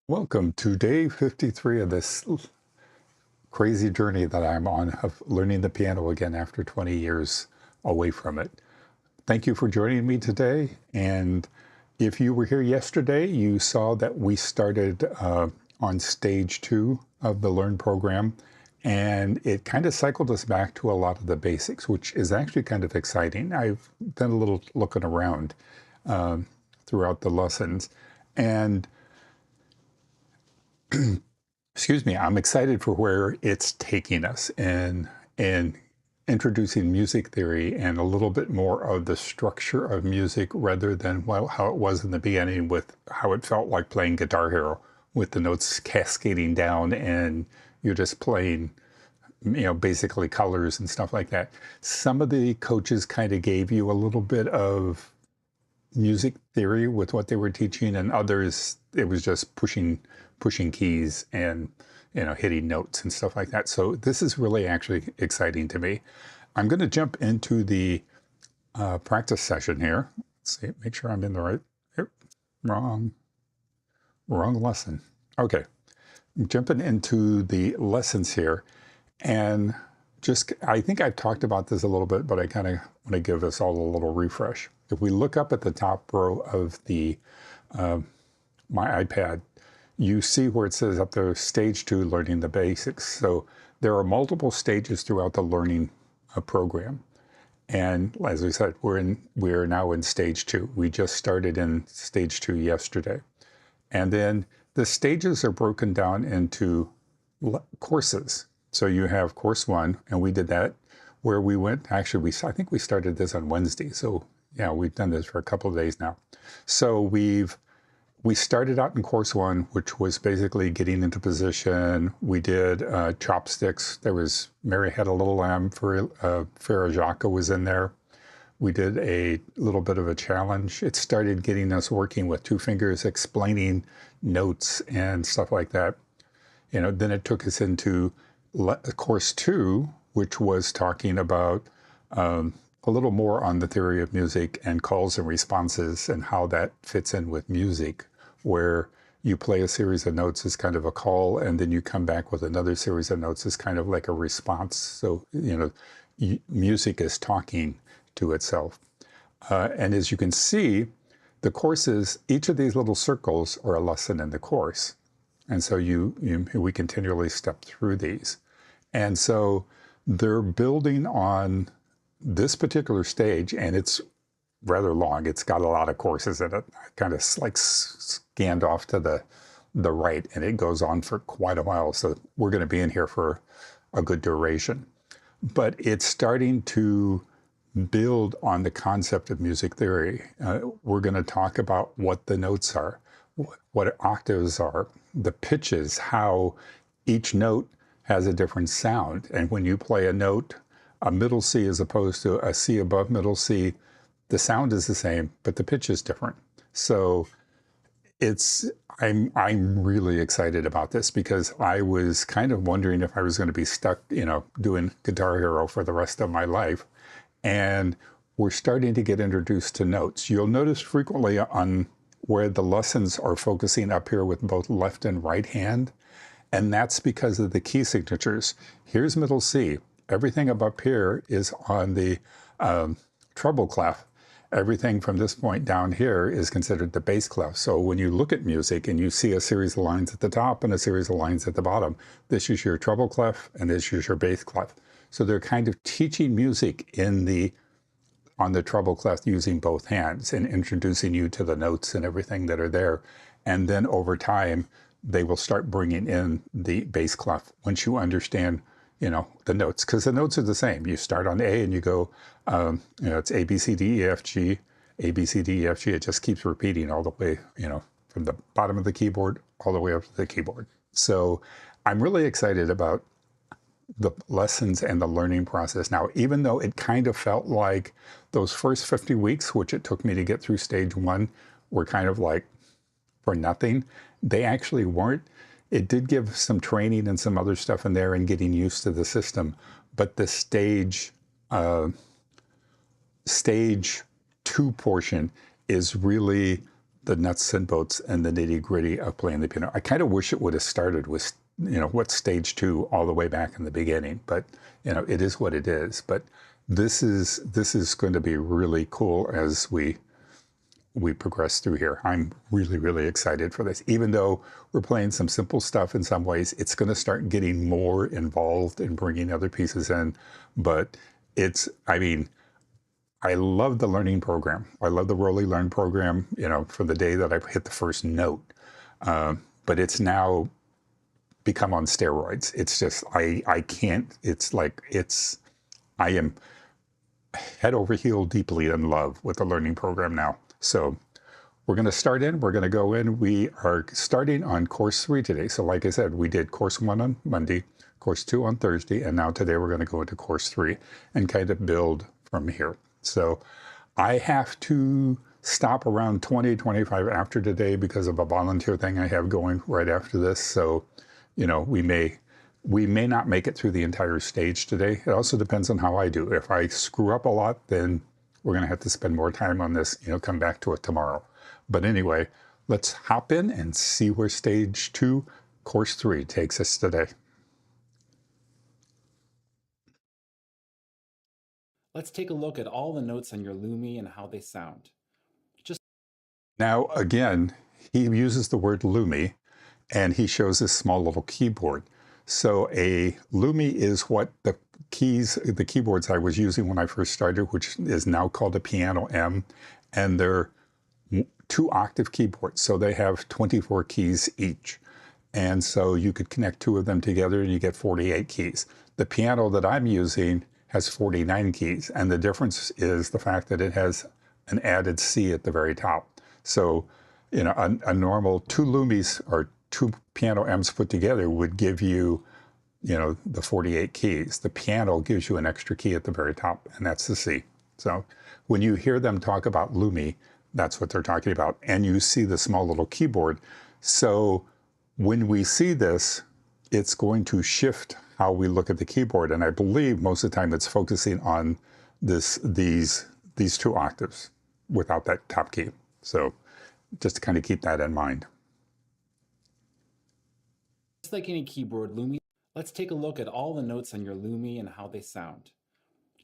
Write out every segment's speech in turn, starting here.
Welcome to day 53 of this crazy journey that I'm on of learning the piano again after 20 years away from it. Thank you for joining me today. And if you were here yesterday, you saw that we started on stage 2 of the Learn program. And it kind of cycled us back to a lot of the basics, which is actually kind of exciting. I've done a little looking around throughout the lessons. And excuse me, I'm excited for where it's taking us and introducing music theory and a little bit more of the structure of music rather than how it was in the beginning with how it felt like playing Guitar Hero with the notes cascading down and you're just playing, basically colors and stuff like that. Some of the coaches kind of gave you a little bit of music theory with what they were teaching, and others it was just pushing keys and hitting notes and stuff like that. So this is really actually exciting to me. I'm going to jump into the practice session here. Let's see, make sure I'm in the right. Wrong lesson. Okay, I'm jumping into the lessons here, and I think I've talked about this a little bit, but I kind of want to give us all a little refresh. If we look up at the top row of the my iPad, you see where it says up there, stage 2, learning the basics. So there are multiple stages throughout the learning program. And as we said, we are now in stage 2. We just started in stage 2 yesterday. And then the stages are broken down into courses. So you have course 1, and we did that where we went, actually, I think we started this on Wednesday. So yeah, we've done this for a couple of days now. So we started out in course 1, which was basically getting into position. We did chopsticks. There was Mary Had a Little Lamb for Farah Jacques was in there. We did a little bit of a challenge. It started getting us working with 2 fingers, explaining notes and stuff like that. Then it took us into course 2, which was talking about a little more on the theory of music and calls and responses and how that fits in with music, where you play a series of notes as kind of a call, and then you come back with another series of notes as kind of like a response. So, music is talking to itself. And as you can see, the courses, each of these little circles are a lesson in the course. And so we continually step through these. And so they're building on this particular stage, and it's rather long. It's got a lot of courses in it. I kind of like scanned off to the right, and it goes on for quite a while. So we're going to be in here for a good duration. But it's starting to build on the concept of music theory. We're going to talk about what the notes are, what octaves are, the pitches, how each note has a different sound. And when you play a note, a middle C as opposed to a C above middle C, the sound is the same, but the pitch is different. So I'm really excited about this because I was kind of wondering if I was going to be stuck, doing Guitar Hero for the rest of my life. And we're starting to get introduced to notes. You'll notice frequently on where the lessons are focusing up here with both left and right hand. And that's because of the key signatures. Here's middle C. Everything up here is on the treble clef. Everything from this point down here is considered the bass clef. So when you look at music and you see a series of lines at the top and a series of lines at the bottom, this is your treble clef and this is your bass clef. So they're kind of teaching music on the treble clef using both hands and introducing you to the notes and everything that are there. And then over time, they will start bringing in the bass clef once you understand the notes, because the notes are the same. You start on A and you go, it's A, B, C, D, E, F, G, A, B, C, D, E, F, G. It just keeps repeating all the way, from the bottom of the keyboard all the way up to the keyboard. So I'm really excited about the lessons and the learning process. Now, even though it kind of felt like those first 50 weeks, which it took me to get through stage 1, were kind of like for nothing, they actually weren't. It did give some training and some other stuff in there and getting used to the system. But the stage 2 portion is really the nuts and bolts and the nitty gritty of playing the piano. I kind of wish it would have started with, what stage 2 all the way back in the beginning, but it is what it is. But this is going to be really cool as we progress through here. I'm really, really excited for this. Even though we're playing some simple stuff in some ways, it's going to start getting more involved in bringing other pieces in. But I love the learning program. I love the ROLI Learn program, from the day that I hit the first note. But it's now become on steroids. It's just, I can't, I am head over heel deeply in love with the learning program now. So we're going to go in. We are starting on course 3 today. So like I said, we did course 1 on Monday, course 2 on Thursday, and now today we're going to go into course 3 and kind of build from here. So I have to stop around 20-25 after today because of a volunteer thing I have going right after this. So, we may not make it through the entire stage today. It also depends on how I do. If I screw up a lot, then we're going to have to spend more time on this, come back to it tomorrow. But anyway, let's hop in and see where stage 2, course 3 takes us today. Let's take a look at all the notes on your Lumi and how they sound. Now, again, he uses the word Lumi, and he shows this small little keyboard. So a Lumi is what the keyboards I was using when I first started, which is now called a Piano M, and they're 2-octave keyboards. So they have 24 keys each. And so you could connect 2 of them together and you get 48 keys. The piano that I'm using has 49 keys, and the difference is the fact that it has an added C at the very top. So, a normal 2 Lumis or 2 piano M's put together would give you, the 48 keys. The piano gives you an extra key at the very top, and that's the C. So when you hear them talk about Lumi, that's what they're talking about. And you see the small little keyboard. So when we see this, it's going to shift how we look at the keyboard. And I believe most of the time it's focusing on these 2 octaves without that top key. So just to kind of keep that in mind. Just like any keyboard, Lumi, let's take a look at all the notes on your Lumi and how they sound.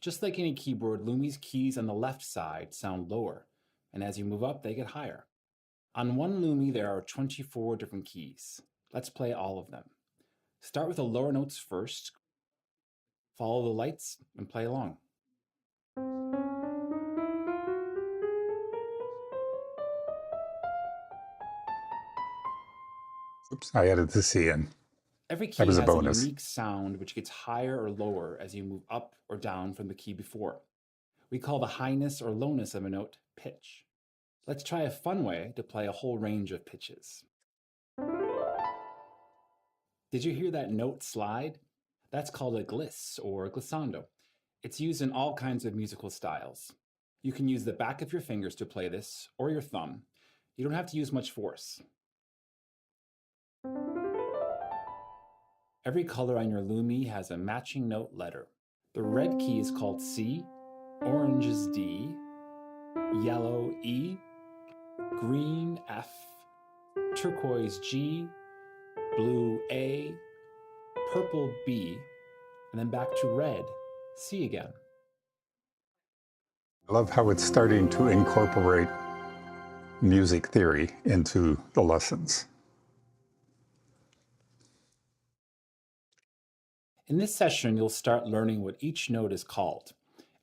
Just like any keyboard, Lumi's keys on the left side sound lower, and as you move up, they get higher. On one Lumi, there are 24 different keys. Let's play all of them. Start with the lower notes first, follow the lights, and play along. Oops, I added the C in. Every key has a unique sound which gets higher or lower as you move up or down from the key before. We call the highness or lowness of a note pitch. Let's try a fun way to play a whole range of pitches. Did you hear that note slide? That's called a gliss or glissando. It's used in all kinds of musical styles. You can use the back of your fingers to play this, or your thumb. You don't have to use much force. Every color on your Lumi has a matching note letter. The red key is called C, orange is D, yellow E, green F, turquoise G, blue A, purple B, and then back to red, C again. I love how it's starting to incorporate music theory into the lessons. In this session, you'll start learning what each note is called.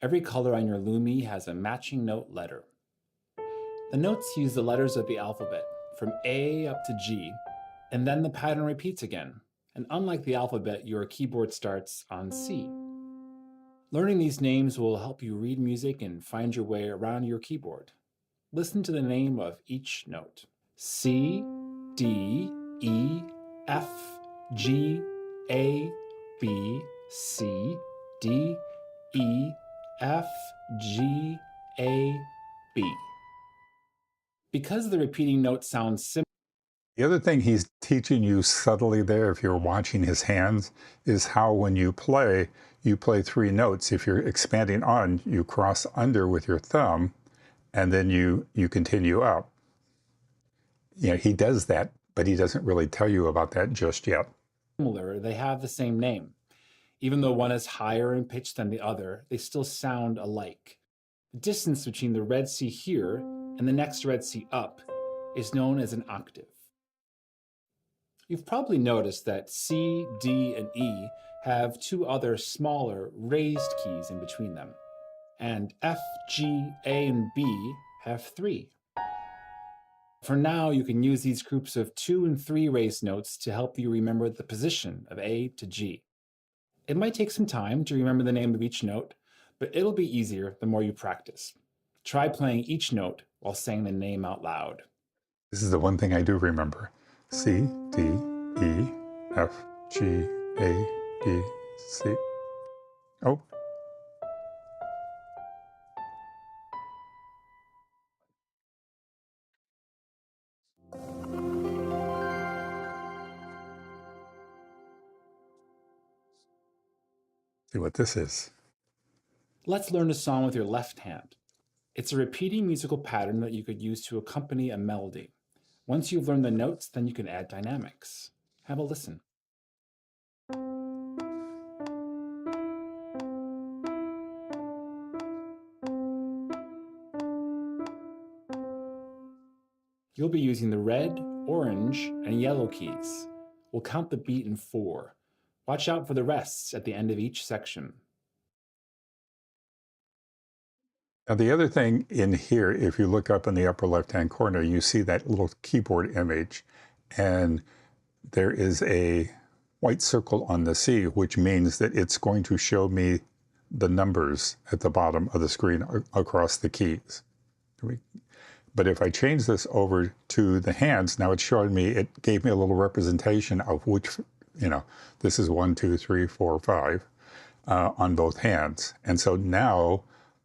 Every color on your Lumi has a matching note letter. The notes use the letters of the alphabet, from A up to G, and then the pattern repeats again. And unlike the alphabet, your keyboard starts on C. Learning these names will help you read music and find your way around your keyboard. Listen to the name of each note. C, D, E, F, G, A, B, C, D, E, F, G, A, B. Because the repeating notes sound similar. The other thing he's teaching you subtly there, if you're watching his hands, is how when you play 3 notes. If you're expanding on, you cross under with your thumb, and then you continue up. he does that, but he doesn't really tell you about that just yet. Similar, they have the same name. Even though one is higher in pitch than the other, they still sound alike. The distance between the red C here and the next red C up is known as an octave. You've probably noticed that C, D, and E have two other smaller raised keys in between them, and F, G, A, and B have three. For now, you can use these groups of 2 and 3 raised notes to help you remember the position of A to G. It might take some time to remember the name of each note, but it'll be easier the more you practice. Try playing each note while saying the name out loud. This is the one thing I do remember. C, D, E, F, G, A, B, C. Oh. See what this is. Let's learn a song with your left hand. It's a repeating musical pattern that you could use to accompany a melody. Once you've learned the notes, then you can add dynamics. Have a listen. You'll be using the red, orange, and yellow keys. We'll count the beat in 4. Watch out for the rests at the end of each section. Now the other thing in here, if you look up in the upper left-hand corner, you see that little keyboard image, and there is a white circle on the C, which means that it's going to show me the numbers at the bottom of the screen across the keys. But if I change this over to the hands, now it's showing me, it gave me a little representation of which, this is 1, 2, 3, 4, 5 on both hands. And so now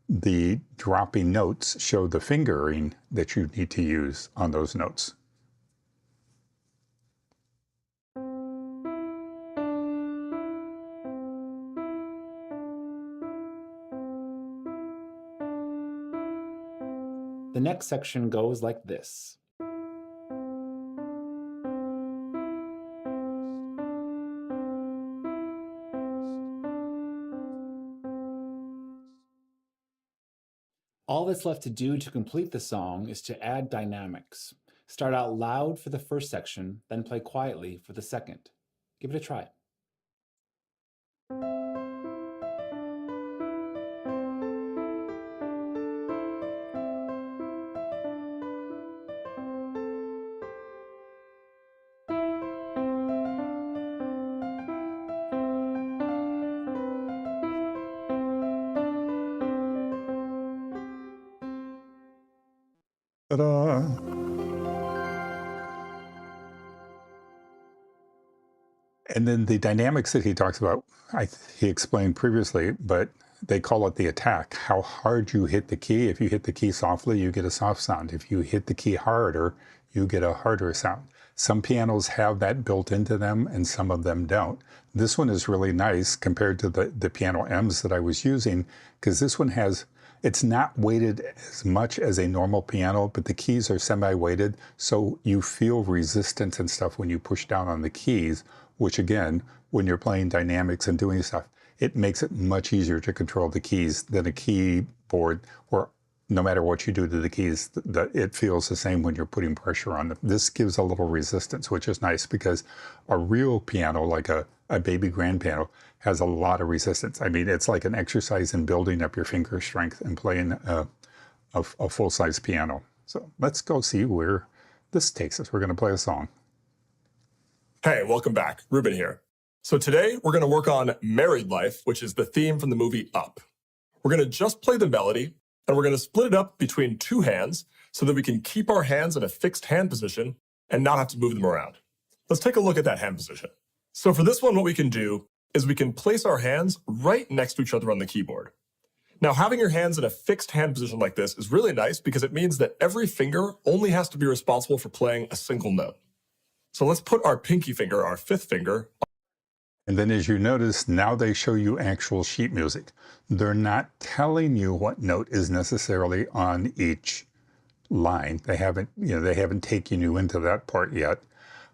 the dropping notes show the fingering that you need to use on those notes. The next section goes like this. All that's left to do to complete the song is to add dynamics. Start out loud for the first section, then play quietly for the second. Give it a try. Ta-da! And then the dynamics that he talks about, he explained previously, but they call it the attack. How hard you hit the key. If you hit the key softly, you get a soft sound. If you hit the key harder, you get a harder sound. Some pianos have that built into them and some of them don't. This one is really nice compared to the piano M's that I was using, because this one has, it's not weighted as much as a normal piano, but the keys are semi-weighted, so you feel resistance and stuff when you push down on the keys, which again, when you're playing dynamics and doing stuff, it makes it much easier to control the keys than a keyboard where no matter what you do to the keys, it feels the same when you're putting pressure on them. This gives a little resistance, which is nice because a real piano, like a baby grand piano, has a lot of resistance. I mean, it's like an exercise in building up your finger strength and playing a full-size piano. So let's go see where this takes us. We're going to play a song. Hey, welcome back. Ruben here. So today we're going to work on Married Life, which is the theme from the movie Up. We're going to just play the melody, and we're going to split it up between 2 hands so that we can keep our hands in a fixed hand position and not have to move them around. Let's take a look at that hand position. So for this one, what we can do is we can place our hands right next to each other on the keyboard. Now, having your hands in a fixed hand position like this is really nice because it means that every finger only has to be responsible for playing a single note. So let's put our pinky finger, our 5th finger. And then as you notice, now they show you actual sheet music. They're not telling you what note is necessarily on each line. They haven't taken you into that part yet.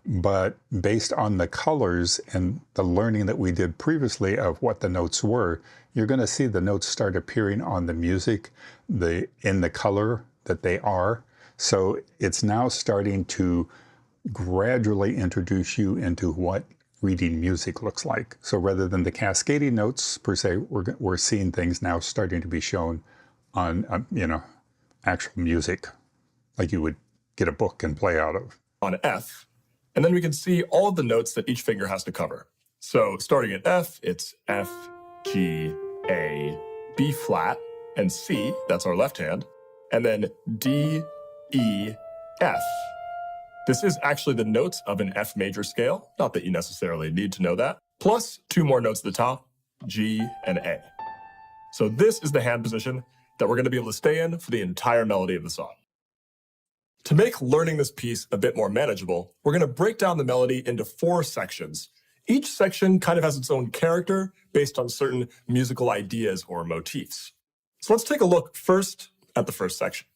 But based on the colors and the learning that we did previously of what the notes were, you're going to see the notes start appearing on the music, in the color that they are. So it's now starting to gradually introduce you into what reading music looks like. So rather than the cascading notes per se, we're seeing things now starting to be shown on actual music, like you would get a book and play out of. On F, and then we can see all of the notes that each finger has to cover. So starting at F, it's F, G, A, B flat, and C, that's our left hand, and then D, E, F. This is actually the notes of an F major scale, not that you necessarily need to know that, plus 2 more notes at the top, G and A. So this is the hand position that we're going to be able to stay in for the entire melody of the song. To make learning this piece a bit more manageable, we're going to break down the melody into 4 sections. Each section kind of has its own character based on certain musical ideas or motifs. So let's take a look first at the first section.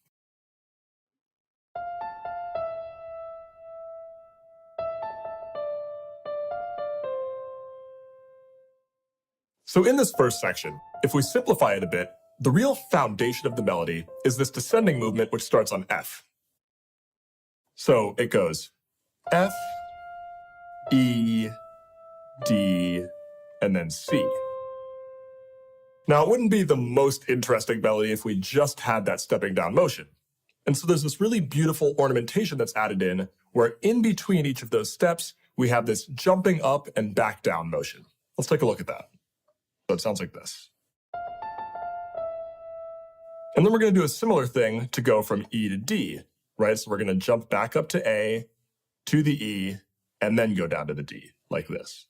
So in this first section, if we simplify it a bit, the real foundation of the melody is this descending movement which starts on F. So it goes F, E, D, and then C. Now, it wouldn't be the most interesting melody if we just had that stepping down motion. And so there's this really beautiful ornamentation that's added in, where in between each of those steps, we have this jumping up and back down motion. Let's take a look at that. So it sounds like this. And then we're going to do a similar thing to go from E to D, right? So we're going to jump back up to A, to the E, and then go down to the D, like this.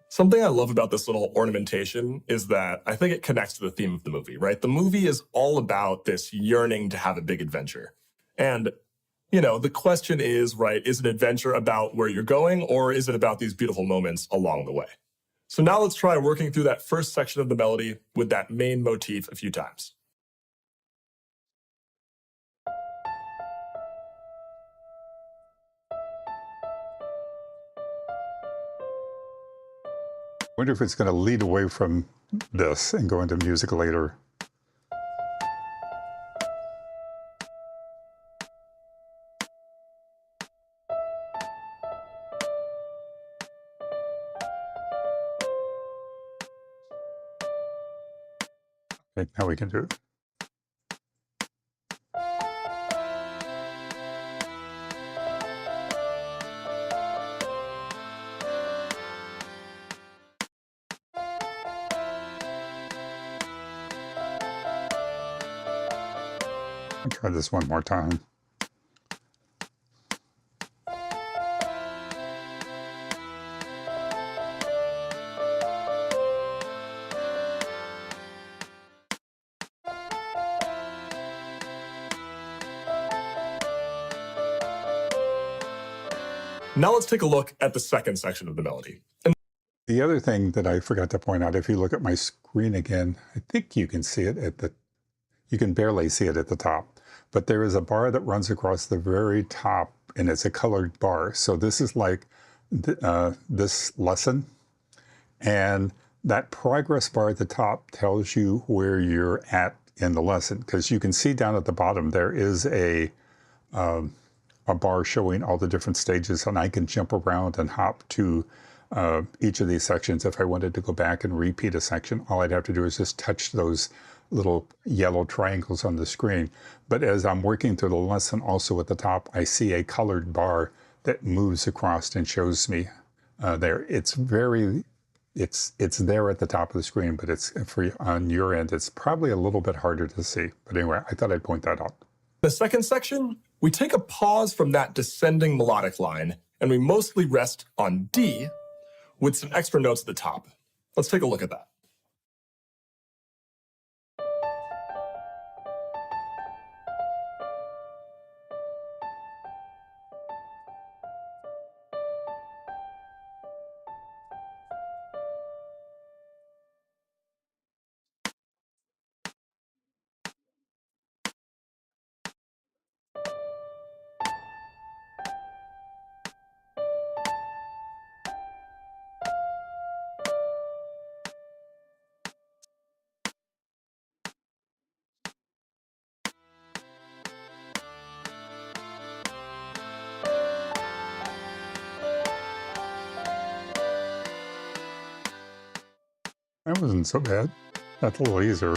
Something I love about this little ornamentation is that I think it connects to the theme of the movie, right? The movie is all about this yearning to have a big adventure. And the question is, right, is an adventure about where you're going, or is it about these beautiful moments along the way? So now let's try working through that first section of the melody with that main motif a few times. I wonder if it's going to lead away from this and go into music later. Okay, now we can do it. I'll try this one more time. Now let's take a look at the second section of the melody. The other thing that I forgot to point out, if you look at my screen again, I think you can see it you can barely see it at the top, but there is a bar that runs across the very top, and it's a colored bar. So this is like this lesson, and that progress bar at the top tells you where you're at in the lesson, because you can see down at the bottom there is a bar showing all the different stages, and I can jump around and hop to each of these sections. If I wanted to go back and repeat a section, all I'd have to do is just touch those little yellow triangles on the screen. But as I'm working through the lesson, also at the top, I see a colored bar that moves across and shows me there. It's there at the top of the screen, but it's on your end, it's probably a little bit harder to see. But anyway, I thought I'd point that out. The second section, we take a pause from that descending melodic line, and we mostly rest on D with some extra notes at the top. Let's take a look at that. That wasn't so bad. That's a little easier.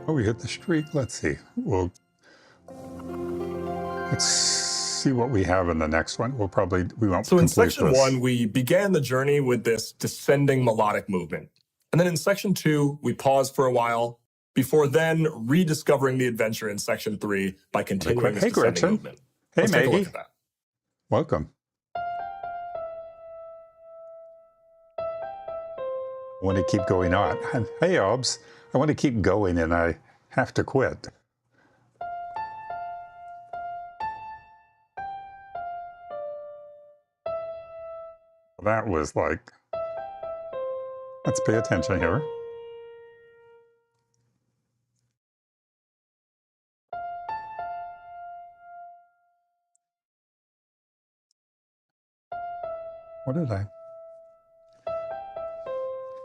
Oh, we hit the streak. Let's see. Let's see what we have in the next one. We won't So in complete section this. 1, we began the journey with this descending melodic movement. And then in section 2, we paused for a while before then rediscovering the adventure in section 3 by continuing this Hey, descending Gretchen. movement. Hey, Let's take a Maggie. look at that. Welcome. I want to keep going on. Hey, Obs. I want to keep going and I have to quit. That was like, let's pay attention here. What did I?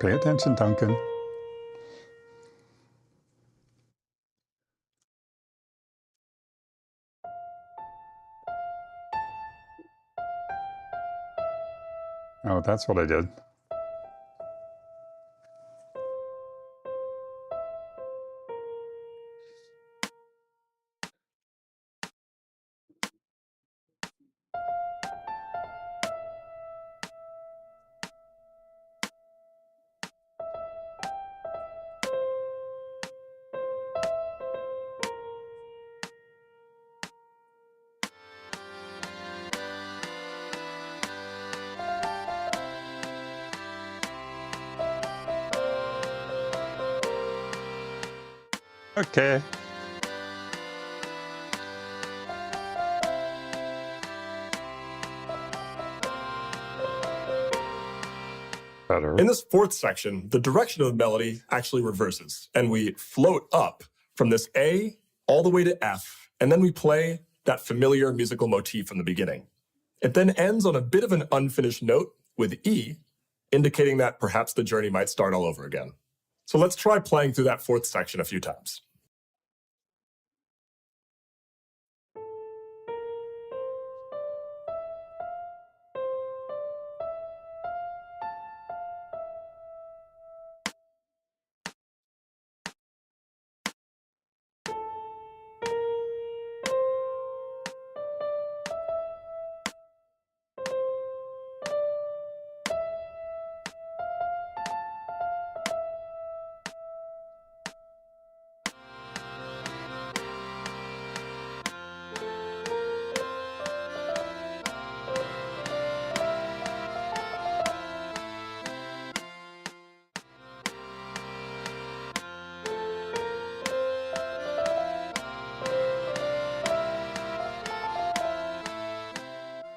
Pay attention, Duncan. Oh, that's what I did. Okay. Better. In this fourth section, the direction of the melody actually reverses, and we float up from this A all the way to F, and then we play that familiar musical motif from the beginning. It then ends on a bit of an unfinished note with E, indicating that perhaps the journey might start all over again. So let's try playing through that fourth section a few times.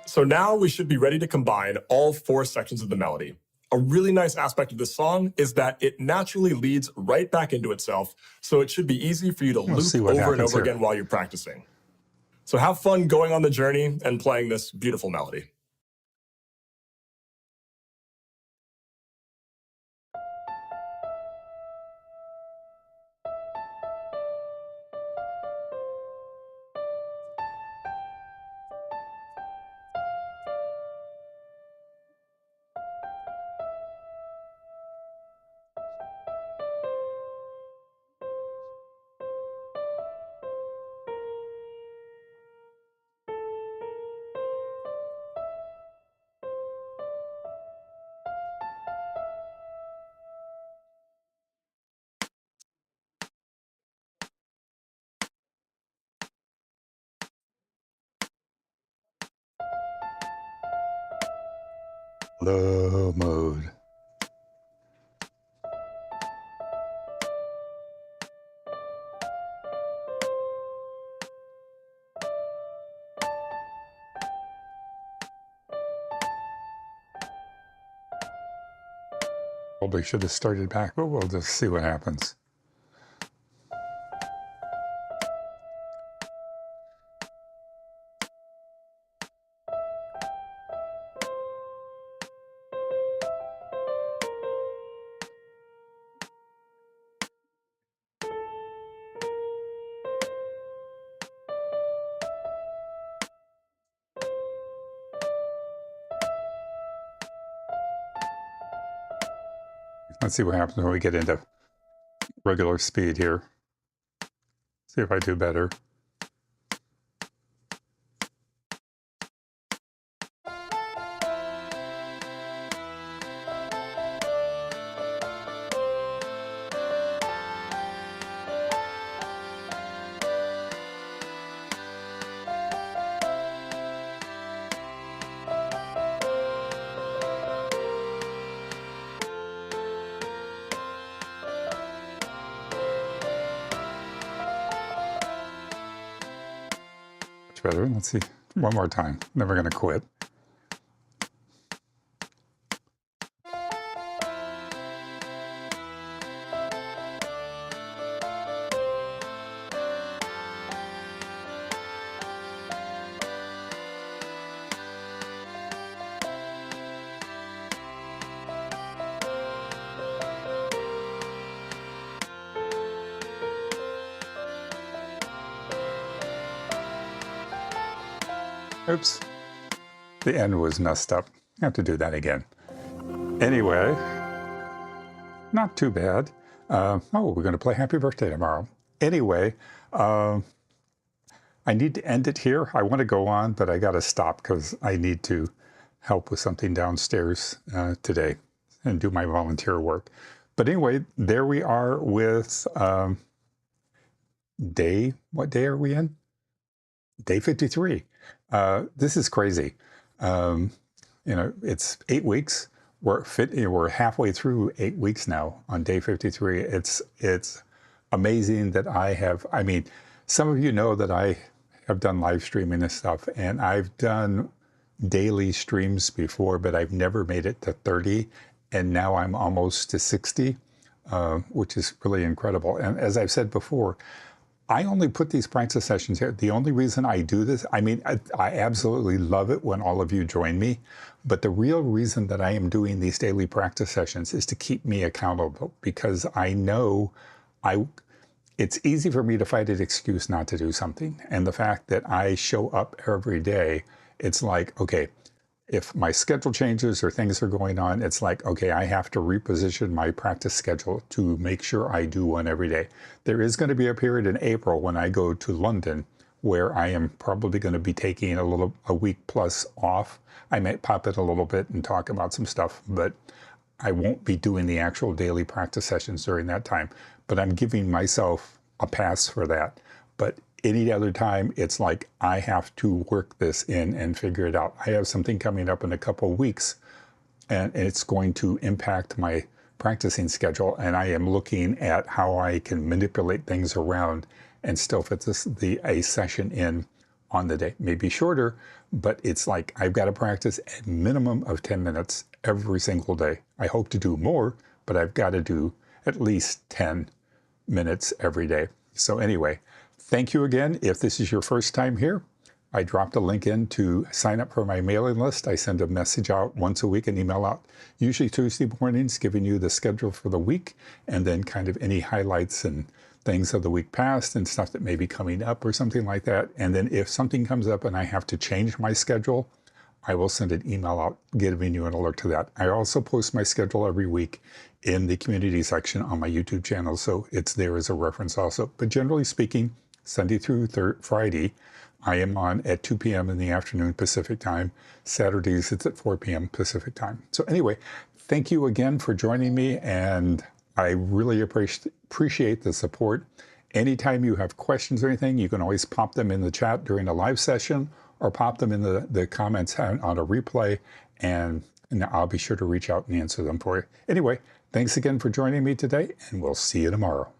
So now we should be ready to combine all four sections of the melody. A really nice aspect of this song is that it naturally leads right back into itself, so it should be easy for you to loop over and over again while you're practicing. So have fun going on the journey and playing this beautiful melody. Low mode. Probably should have started back, but we'll just see what happens. Let's see what happens when we get into regular speed here. See if I do better. Better. Let's see. One more time. Never going to quit. Oops, the end was messed up. I have to do that again. Anyway, not too bad. Oh, we're going to play Happy Birthday tomorrow. Anyway, I need to end it here. I want to go on, but I got to stop because I need to help with something downstairs today and do my volunteer work. But anyway, there we are with what day are we in? Day 53. This is crazy. It's 8 weeks. We're halfway through 8 weeks now on day 53. It's amazing that I mean, some of you know that I have done live streaming and stuff, and I've done daily streams before, but I've never made it to 30, and now I'm almost to 60, which is really incredible. And as I've said before, I only put these practice sessions here. The only reason I do this, I mean, I absolutely love it when all of you join me, but the real reason that I am doing these daily practice sessions is to keep me accountable, because I know it's easy for me to find an excuse not to do something. And the fact that I show up every day, it's like, okay, if my schedule changes or things are going on, it's like, okay, I have to reposition my practice schedule to make sure I do one every day. There is going to be a period in April when I go to London where I am probably going to be taking a week plus off. I might pop in a little bit and talk about some stuff, but I won't be doing the actual daily practice sessions during that time. But I'm giving myself a pass for that. But any other time, it's like I have to work this in and figure it out. I have something coming up in a couple of weeks, and it's going to impact my practicing schedule, and I am looking at how I can manipulate things around and still fit a session in on the day. Maybe shorter, but it's like I've got to practice a minimum of 10 minutes every single day. I hope to do more, but I've got to do at least 10 minutes every day. So anyway, thank you again. If this is your first time here, I dropped a link in to sign up for my mailing list. I send a message out once a week, an email out, usually Tuesday mornings, giving you the schedule for the week, and then kind of any highlights and things of the week past and stuff that may be coming up or something like that. And then if something comes up and I have to change my schedule, I will send an email out giving you an alert to that. I also post my schedule every week in the community section on my YouTube channel, so it's there as a reference also. But generally speaking, Sunday through Friday, I am on at 2 p.m. in the afternoon Pacific time. Saturdays, it's at 4 p.m. Pacific time. So anyway, thank you again for joining me, and I really appreciate the support. Anytime you have questions or anything, you can always pop them in the chat during a live session or pop them in the comments on a replay, and I'll be sure to reach out and answer them for you. Anyway, thanks again for joining me today, and we'll see you tomorrow.